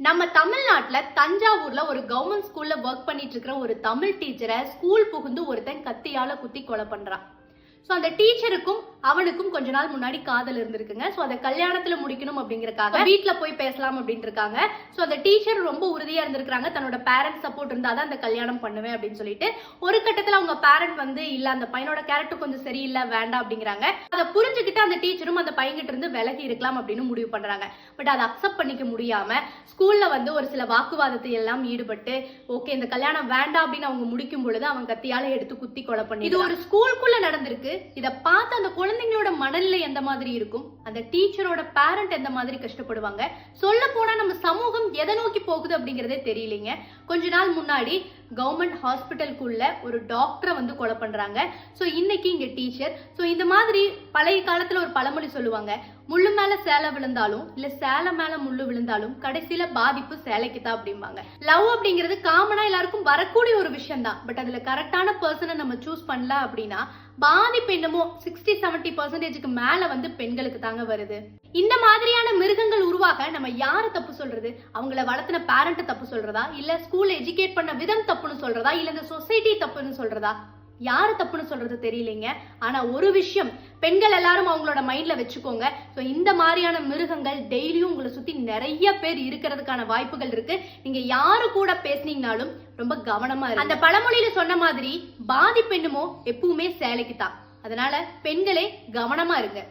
நம்ம தமிழ்நாட்டுல தஞ்சாவூர்ல ஒரு கவர்மெண்ட் ஸ்கூல்ல ஒர்க் பண்ணிட்டு இருக்கிற ஒரு தமிழ் டீச்சரை ஸ்கூல் புகுந்து ஒருத்தன் கத்தியால குத்தி கொலை பண்றான். சோ அந்த டீச்சருக்கும் அவனுக்கும் கொஞ்ச நாள் முன்னாடி காதல் இருந்திருக்குங்க. சோ அதை கல்யாணத்துல முடிக்கணும் அப்படிங்கறக்காக வீட்டுல போய் பேசலாம் அப்படின்னு இருக்காங்க. சோ அந்த டீச்சர் ரொம்ப உறுதியா இருந்திருக்காங்க, தன்னோட பேரண்ட்ஸ் சப்போர்ட் இருந்தாதான் அந்த கல்யாணம் பண்ணுவேன் அப்படின்னு சொல்லிட்டு. ஒரு கட்டத்துல அவங்க பேரண்ட் வந்து இல்ல அந்த பையனோட கேரக்டர் கொஞ்சம் சரியில்லை வேண்டாம் அப்படிங்கிறாங்க. அதை புரிஞ்சுக்கிட்டு அந்த டீச்சரும் அந்த பையன்கிட்ட இருந்து விலகி இருக்கலாம் அப்படின்னு முடிவு பண்றாங்க. பட் அதை அக்செப்ட் பண்ணிக்க முடியாம ஸ்கூல்ல வந்து ஒரு சில வாக்குவாதத்தை எல்லாம் ஈடுபட்டு ஓகே இந்த கல்யாணம் வேண்டாம் அப்படின்னு அவங்க முடிக்கும் பொழுது அவன் கத்தியால எடுத்து குத்தி கொலை பண்ணி. இது ஒரு ஸ்கூலுக்குள்ள நடந்திருக்கு. இத பார்த்து அந்த குழந்தைங்களோட மனநிலை எந்த மாதிரி இருக்கும், அந்த டீச்சரோட பேரண்ட் எந்த மாதிரி கஷ்டப்படுவாங்க, சொல்ல போனா நம்ம சமூகம் எதை நோக்கி போகுது அப்படிங்கறதே தெரியலீங்க. கொஞ்ச நாள் முன்னாடி கவர்மெண்ட் ஹாஸ்பிட்டலுக்குள்ள ஒரு டாக்டரை வந்து கொலை பண்றாங்க. சோ இன்னைக்கு இங்க டீச்சர். சோ இந்த மாதிரி பழைய காலத்துல ஒரு பழமொழி சொல்லுவாங்க, முள்ளு மேல சேலை விழுந்தாலும் இல்ல சேலை மேல முள்ளு விழுந்தாலும் கடைசியில பாதிப்பு சேலைக்கு தான் அப்படிம்பாங்க. லவ் அப்படிங்கிறது காமனா எல்லாருக்கும் வரக்கூடிய ஒரு விஷயம் தான். பட் அதுல கரெக்டான பர்சனை நம்ம சூஸ் பண்ணல அப்படின்னா பாதிப்பு என்னமோ 60-70% மேல வந்து பெண்களுக்கு தாங்க வருது. இந்த மாதிரியான மிருகங்கள் உருவாக நம்ம யார தப்பு சொல்றது? அவங்கள வளர்த்தின பேரண்ட் தப்பு சொல்றதா, இல்ல ஸ்கூல் எஜுகேட் பண்ண விதம் தப்புன்னு சொல்றதா, இல்ல இந்த சொசைட்டி தப்புன்னு சொல்றதா? யாரு தப்புன்னு சொல்றது தெரியலீங்க. ஆனா ஒரு விஷயம் பெண்கள் எல்லாரும் அவங்களோட மைண்ட்ல வச்சுக்கோங்க. சோ இந்த மாதிரியான மிருகங்கள் டெய்லியும் உங்களை சுத்தி நிறைய பேர் இருக்கிறதுக்கான வாய்ப்புகள் இருக்கு. நீங்க யாரு கூட பேசுனீங்கனாலும் ரொம்ப கவனமா இருக்கு. அந்த பழமொழியில சொன்ன மாதிரி பாதிப்பு என்னமோ எப்பவுமே சேலைக்கு தான். அதனால பெண்களே கவனமா இருங்க.